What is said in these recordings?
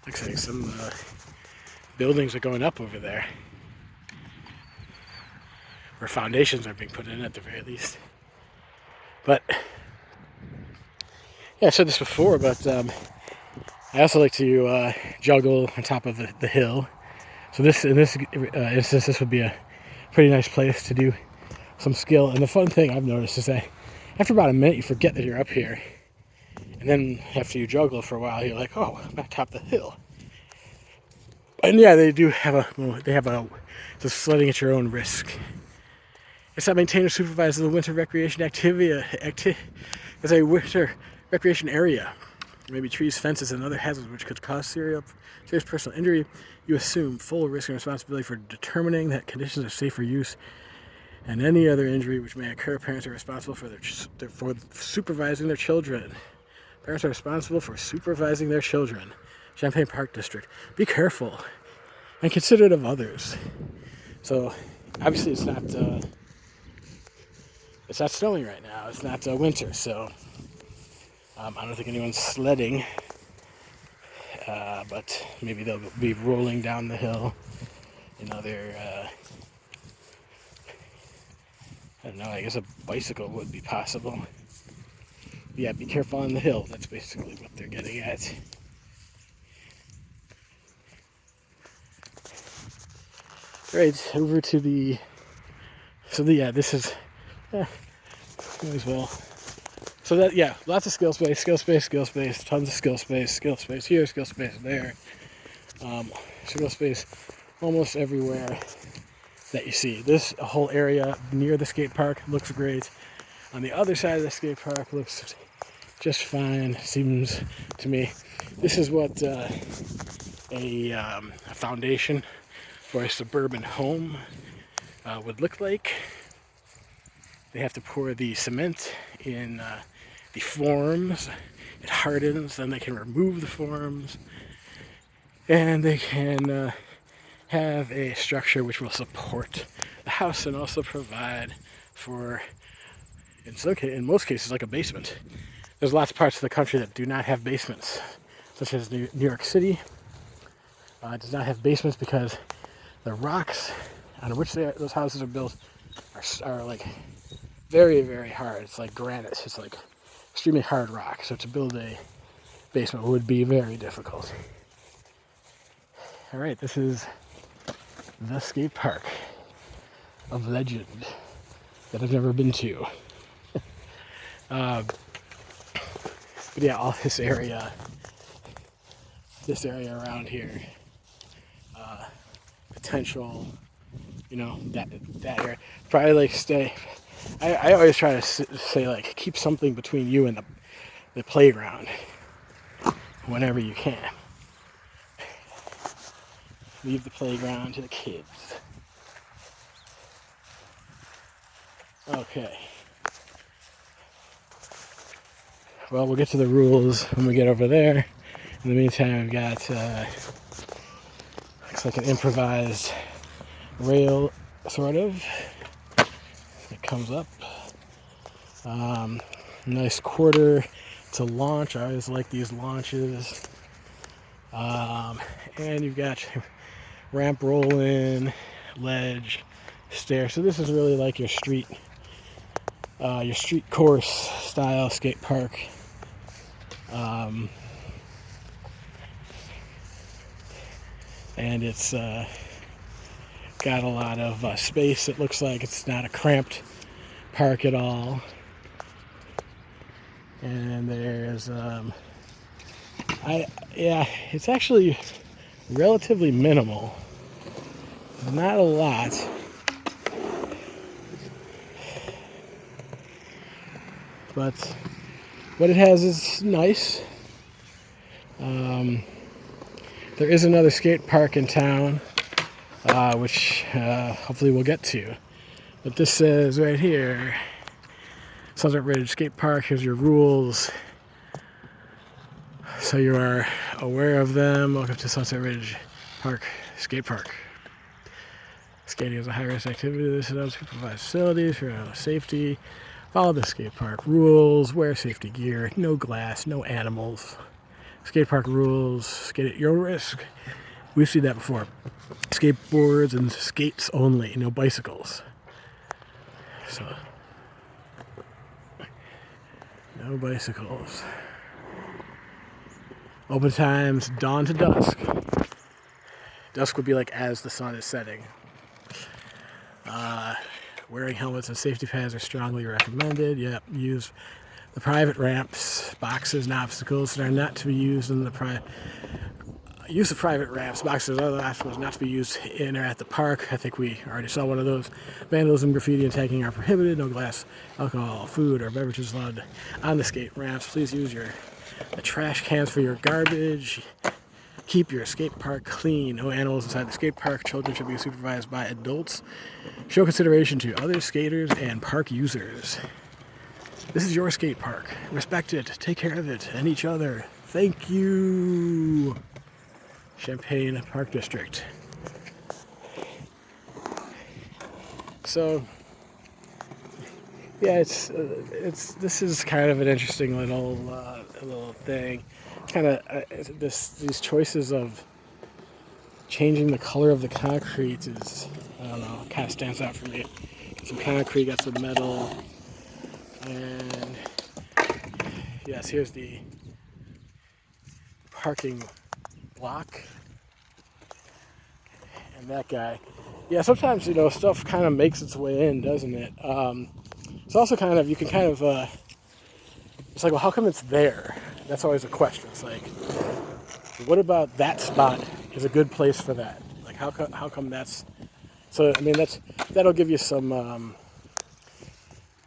Looks like some buildings are going up over there, or foundations are being put in at the very least. But yeah, I said this before, but I also like to juggle on top of the hill. So in this instance, this would be a pretty nice place to do some skill. And the fun thing I've noticed is that after about a minute, you forget that you're up here. And then after you juggle for a while, you're like, oh, I'm at top of the hill. And yeah, they have a just sledding at your own risk. It's not maintained or supervised as a winter recreation as a winter recreation area. Maybe trees, fences, and other hazards which could cause serious personal injury. You assume full risk and responsibility for determining that conditions are safe for use, and any other injury which may occur. Parents are responsible for supervising their children. Parents are responsible for supervising their children. Champaign Park District. Be careful and considerate of others. So, obviously, it's not snowing right now. It's not winter, so I don't think anyone's sledding. But maybe they'll be rolling down the hill in other. I don't know. I guess a bicycle would be possible. Yeah, be careful on the hill. That's basically what they're getting at. Right, over to the. This is. Might as well. So lots of skill space, tons of skill space here, skill space there. Skill space almost everywhere that you see. This whole area near the skate park looks great. On the other side of the skate park looks just fine, seems to me. This is what a foundation for a suburban home would look like. They have to pour the cement in the forms. It hardens, then they can remove the forms, and they can have a structure which will support the house and also provide for, in most cases, like a basement. There's lots of parts of the country that do not have basements, such as New York City. Does not have basements because the rocks on which those houses are built are like very, very hard. It's like granite. It's like extremely hard rock. So to build a basement would be very difficult. All right, this is the skate park of legend that I've never been to. But yeah, all this area around here, potential, that area. Probably like stay. I always try to say, like, keep something between you and the playground whenever you can. Leave the playground to the kids. Okay. Well, we'll get to the rules when we get over there. In the meantime, we've got looks like an improvised rail, sort of. It comes up. Nice quarter to launch. I always like these launches. And you've got ramp roll in, ledge, stair. So this is really like your street course style skate park. And it's got a lot of space. It looks like it's not a cramped park at all. And there's it's actually relatively minimal. Not a lot. But what it has is nice. There is another skate park in town, which hopefully we'll get to. But this says right here, Sunset Ridge Skate Park, here's your rules. So you are aware of them. Welcome to Sunset Ridge Park Skate Park. Skating is a high-risk activity. This is unsupervised facilities for safety. Follow the skate park rules. Wear safety gear. No glass. No animals. Skate park rules, skate at your own risk. We've seen that before. Skateboards and skates only, no bicycles. So, no bicycles. Open times, dawn to dusk. Dusk would be like as the sun is setting. Wearing helmets and safety pads are strongly recommended. Yep, use the private ramps, boxes, and obstacles that are not to be used in the use of private ramps, boxes, and other obstacles not to be used in or at the park. I think we already saw one of those. Vandalism, graffiti, and tagging are prohibited. No glass, alcohol, food, or beverages allowed on the skate ramps. Please use the trash cans for your garbage. Keep your skate park clean. No animals inside the skate park. Children should be supervised by adults. Show consideration to other skaters and park users. This is your skate park. Respect it. Take care of it and each other. Thank you. Champaign Park District. So, yeah, this is kind of an interesting little thing. Kind of these choices of changing the color of the concrete is, I don't know, kind of stands out for me. Got some concrete, got some metal, and yes, here's the parking block. And that guy. Yeah, sometimes, stuff kind of makes its way in, doesn't it? It's also kind of, you can kind of, it's like, well, how come it's there? That's always a question. It's like, what about that spot is a good place for that? Like, how come that's, so, I mean, that'll give you some,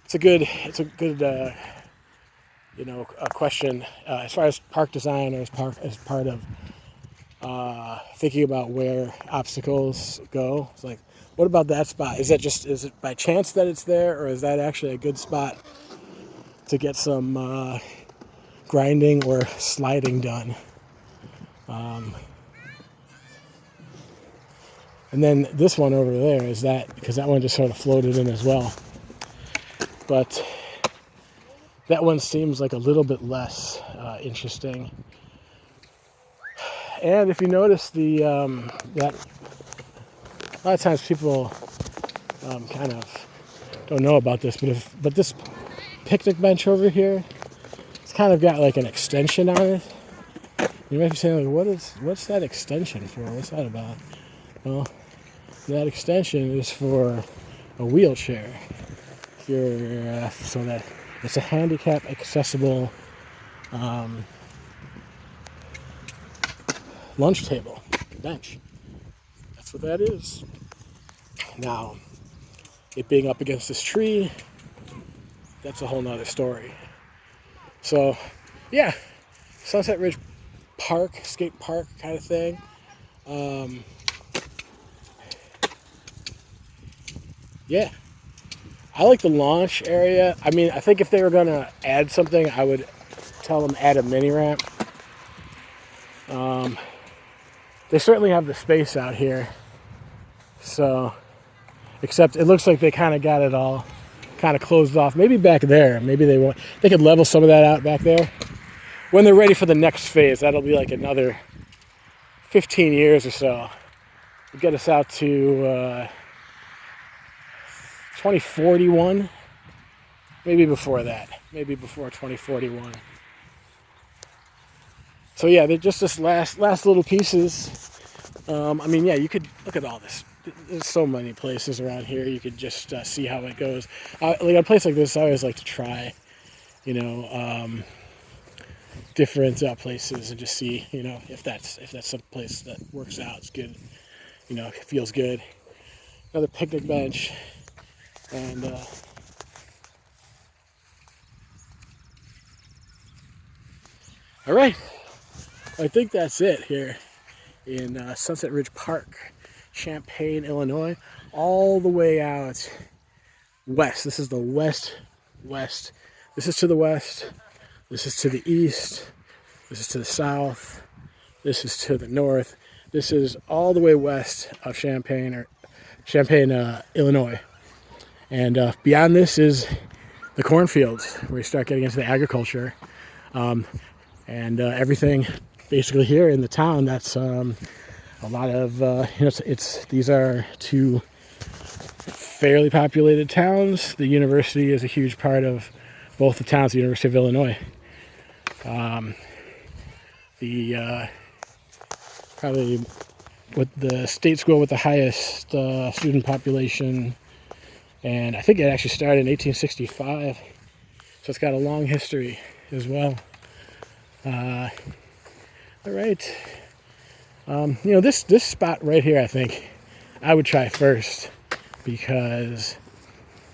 it's a good question, as far as park design or as part of, thinking about where obstacles go. It's like, what about that spot? Is it by chance that it's there, or is that actually a good spot to get some grinding or sliding done? And then this one over there is that, because that one just sort of floated in as well. But that one seems like a little bit less interesting. And if you notice that a lot of times people kind of don't know about this, but this picnic bench over here, it's kind of got like an extension on it. You might be saying, like, what's that extension for? What's that about? Well, that extension is for a wheelchair. If you're so that it's a handicap accessible lunch table bench. That's what that is. Now, it being up against this tree, that's a whole nother story. So, yeah, Sunset Ridge Park, skate park kind of thing. Yeah, I like the launch area. I mean, I think if they were gonna add something, I would tell them add a mini ramp. They certainly have the space out here. So, except it looks like they kind of got it all kind of closed off. Maybe back there. Maybe they could level some of that out back there. When they're ready for the next phase, that'll be like another 15 years or so. It'll get us out to 2041. Maybe before that. Maybe before 2041. So yeah, they're just this last little pieces. I mean, yeah, you could look at all this. There's so many places around here. You could just see how it goes. Like a place like this, I always like to try, different places and just see, if that's some place that works out. It's good, it feels good. Another picnic bench, and all right. I think that's it here in Sunset Ridge Park, Champaign, Illinois, all the way out west. This is the west. This is to the west. This is to the east. This is to the south. This is to the north. This is all the way west of Champaign, Illinois. And beyond this is the cornfields, where you start getting into the agriculture. And everything basically here in the town, that's a lot of, these are two fairly populated towns. The university is a huge part of both the towns, the University of Illinois. Probably with the state school with the highest student population, and I think it actually started in 1865, so it's got a long history as well. All right, this spot right here, I think I would try first, because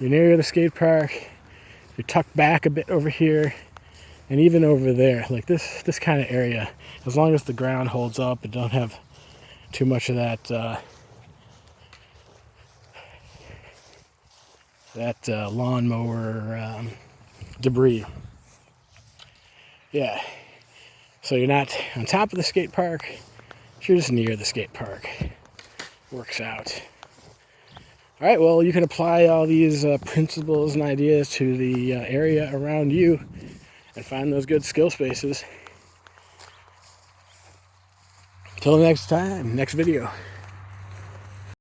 you're near the skate park, you're tucked back a bit over here, and even over there, like this kind of area, as long as the ground holds up and don't have too much of that lawnmower debris. Yeah, so you're not on top of the skate park, you're just near the skate park. Works out. All right, well, you can apply all these principles and ideas to the area around you and find those good skill spaces. Till next time, next video.